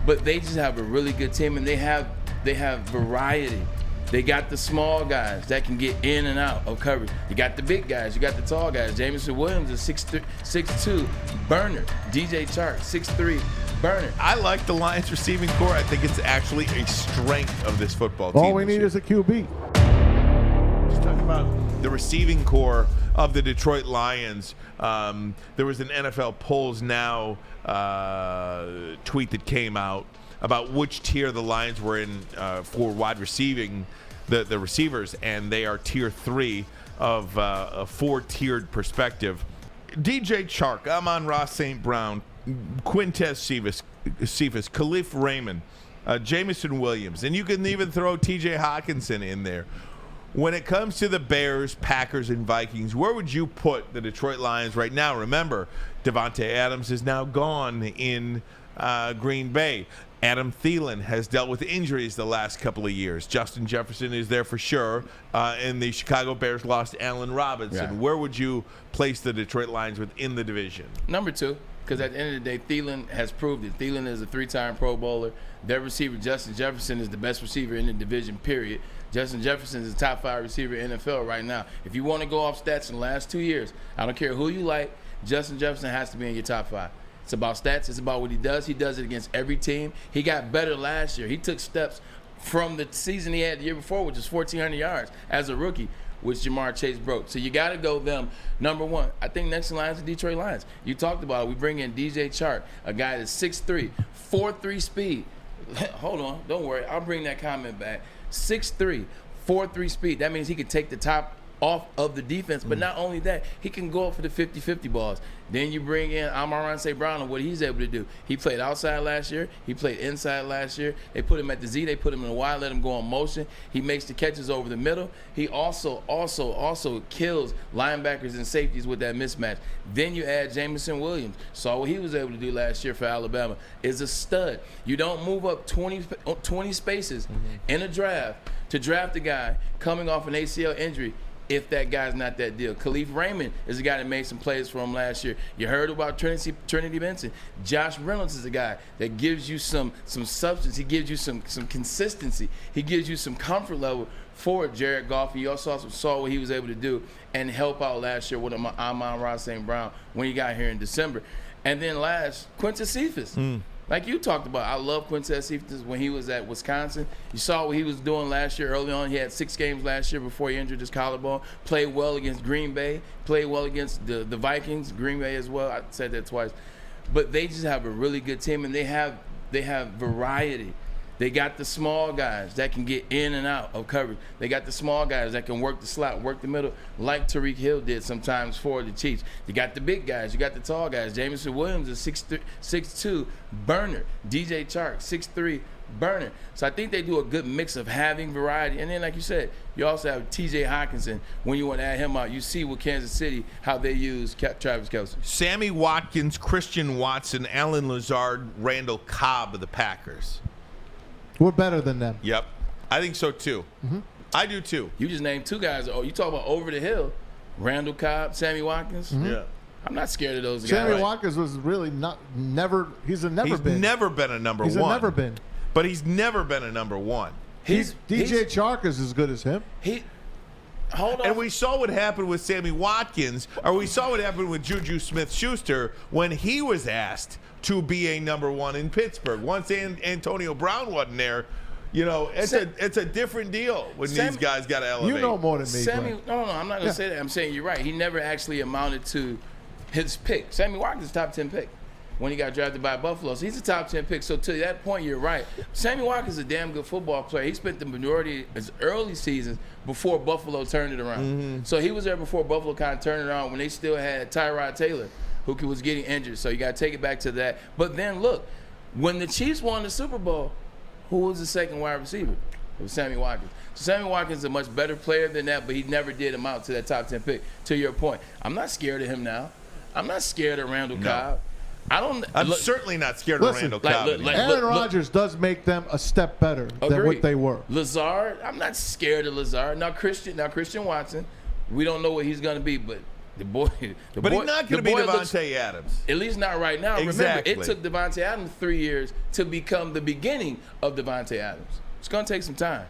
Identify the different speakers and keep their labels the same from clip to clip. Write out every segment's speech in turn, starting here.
Speaker 1: But they just have a really good team, and they have variety. They got the small guys that can get in and out of coverage. You got the big guys. You got the tall guys. Jamison Williams is 6'2", burner. DJ Chark, 6'3", burner.
Speaker 2: I like the Lions receiving core. I think it's actually a strength of this football team.
Speaker 3: All we need is a QB.
Speaker 2: Just talking about the receiving core of the Detroit Lions. There was an NFL Polls Now tweet that came out about which tier the Lions were in for wide receiving, the receivers, and they are tier 3 of a 4-tiered perspective. DJ Chark, Amon-Ra St. Brown, Quintez Cephas, Khalif Raymond, Jamison Williams, and you can even throw TJ Hawkinson in there. When it comes to the Bears, Packers, and Vikings, where would you put the Detroit Lions right now? Remember, Devontae Adams is now gone in Green Bay. Adam Thielen has dealt with injuries the last couple of years. Justin Jefferson is there for sure. And the Chicago Bears lost Allen Robinson.
Speaker 1: Yeah.
Speaker 2: Where would you place the Detroit Lions within the division?
Speaker 1: Number 2, because at the end of the day, Thielen has proved it. Thielen is a 3-time Pro Bowler. Their receiver, Justin Jefferson, is the best receiver in the division, period. Justin Jefferson is the top 5 receiver in the NFL right now. If you want to go off stats in the last 2 years, I don't care who you like, Justin Jefferson has to be in your top 5. It's about stats. It's about what he does. He does it against every team. He got better last year. He took steps from the season he had the year before, which is 1,400 yards as a rookie, which Jamar Chase broke. So you got to go them. Number 1, I think next in line is the Detroit Lions. You talked about it. We bring in DJ Chark, a guy that's 6'3", 4.3 speed. Hold on. Don't worry. I'll bring that comment back. 6'3", 4.3 speed. That means he can take the top off of the defense, but not only that, he can go up for the 50-50 balls. Then you bring in Amon-Ra St. Brown and what he's able to do. He played outside last year. He played inside last year. They put him at the Z. They put him in the Y, let him go on motion. He makes the catches over the middle. He also kills linebackers and safeties with that mismatch. Then you add Jamison Williams. Saw what he was able to do last year for Alabama. Is a stud. You don't move up 20 spaces in a draft to draft a guy coming off an ACL injury if that guy's not that deal. Khalif Raymond is a guy that made some plays for him last year. You heard about Trinity Benson. Josh Reynolds is a guy that gives you some substance. He gives you some consistency. He gives you some comfort level for Jared Goff. You also saw what he was able to do and help out last year with Amon-Ra St. Brown when he got here in December. And then last, Quintez Cephas. Like you talked about, I love Quintez Cephas when he was at Wisconsin. You saw what he was doing last year early on. He had 6 games last year before he injured his collarbone. Played well against Green Bay. Played well against the Vikings, Green Bay as well. I said that twice. But they just have a really good team, and they have variety. They got the small guys that can get in and out of coverage. They got the small guys that can work the slot, work the middle, like Tyreek Hill did sometimes for the Chiefs. You got the big guys. You got the tall guys. Jamison Williams is 6'2", burner. DJ Chark, 6'3", burner. So I think they do a good mix of having variety. And then, like you said, you also have T.J. Hawkinson. When you want to add him out, you see with Kansas City how they use Travis Kelce.
Speaker 2: Sammy Watkins, Christian Watson, Allen Lazard, Randall Cobb of the Packers.
Speaker 3: We're better than them.
Speaker 2: Yep. I think so, too. I do, too.
Speaker 1: You just named 2 guys. Oh, you talk about over the hill. Randall Cobb, Sammy Watkins.
Speaker 2: Yeah.
Speaker 1: I'm not scared of those guys.
Speaker 3: Sammy Watkins was really never been.
Speaker 2: He's never been a number one.
Speaker 3: He's never been.
Speaker 2: But he's never been a number one.
Speaker 3: DJ Chark is as good as him.
Speaker 1: Hold on.
Speaker 2: And we saw what happened with Sammy Watkins, or we saw what happened with Juju Smith-Schuster when he was asked to be a number one in Pittsburgh. Once Antonio Brown wasn't there, it's a different deal when these guys got to elevate.
Speaker 3: You know more than me.
Speaker 1: Sammy, no, I'm not going to say that. I'm saying you're right. He never actually amounted to his pick. Sammy Watkins is a top 10 pick when he got drafted by Buffalo. So he's a top 10 pick. So to that point, you're right. Sammy Watkins is a damn good football player. He spent the majority of his early seasons before Buffalo turned it around. So he was there before Buffalo kind of turned it around when they still had Tyrod Taylor, who was getting injured. So you got to take it back to that. But then, look, when the Chiefs won the Super Bowl, who was the second wide receiver? It was Sammy Watkins. So Sammy Watkins is a much better player than that, but he never did amount to that top 10 pick. To your point, I'm not scared of him now. I'm not scared of Randall Cobb.
Speaker 2: I'm certainly not scared of Randall Cobb.
Speaker 3: Aaron Rodgers does make them a step better than what they were.
Speaker 1: Lazard, I'm not scared of Lazard. Now Christian Watson, we don't know what he's going to be, but The boy,
Speaker 2: But he's not going to be Devontae Adams.
Speaker 1: At least not right now.
Speaker 2: Exactly.
Speaker 1: Remember, it took Devontae Adams 3 years to become the beginning of Devontae Adams. It's going to take some time.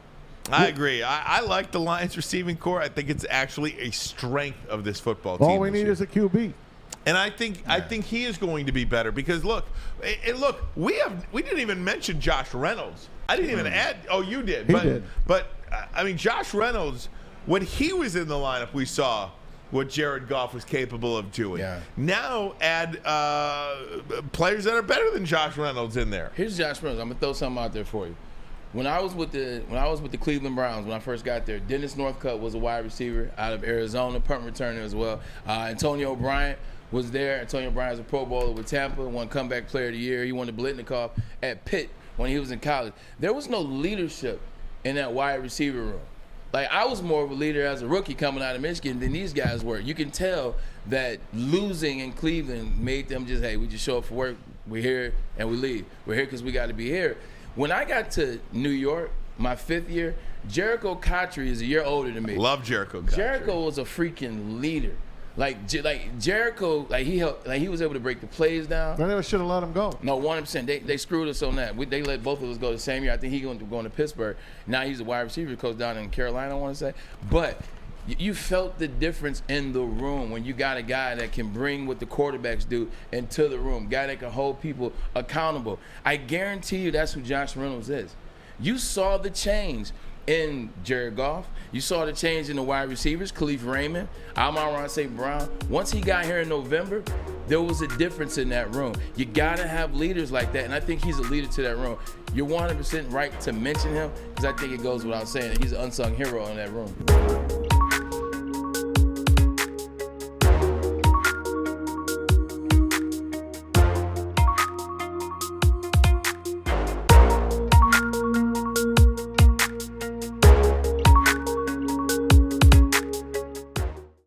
Speaker 2: I agree. I like the Lions receiving core. I think it's actually a strength of this football team.
Speaker 3: All we need is a QB.
Speaker 2: And I think he is going to be better because look, we didn't even mention Josh Reynolds. I didn't even add. Oh, you did.
Speaker 3: He did.
Speaker 2: But I mean, Josh Reynolds, when he was in the lineup, we saw what Jared Goff was capable of doing.
Speaker 1: Yeah.
Speaker 2: Now add players that are better than Josh Reynolds in there.
Speaker 1: Here's Josh Reynolds. I'm gonna throw something out there for you. When I was with the Cleveland Browns, when I first got there, Dennis Northcutt was a wide receiver out of Arizona, punt returner as well. Antonio Bryant was there. Antonio Bryant is a Pro Bowler with Tampa, won Comeback Player of the Year. He won the Blitnikoff at Pitt when he was in college. There was no leadership in that wide receiver room. Like, I was more of a leader as a rookie coming out of Michigan than these guys were. You can tell that losing in Cleveland made them just, hey, we just show up for work, we're here, and we leave. We're here because we got to be here. When I got to New York, my 5th year, Jericho Cotchery is a year older than me.
Speaker 2: Love Jericho Cotchery.
Speaker 1: Jericho was a freaking leader. Like Jericho, he was able to break the plays down.
Speaker 3: They never should have let him go.
Speaker 1: No, 100%. They screwed us on that. They let both of us go the same year. I think he going to Pittsburgh. Now he's a wide receiver coach down in Carolina, I want to say. But you felt the difference in the room when you got a guy that can bring what the quarterbacks do into the room, guy that can hold people accountable. I guarantee you that's who Josh Reynolds is. You saw the change in Jared Goff. You saw the change in the wide receivers, Khalif Raymond, Amon-Ra St. Brown. Once he got here in November, there was a difference in that room. You got to have leaders like that, and I think he's a leader to that room. You're 100% right to mention him because I think it goes without saying that he's an unsung hero in that room.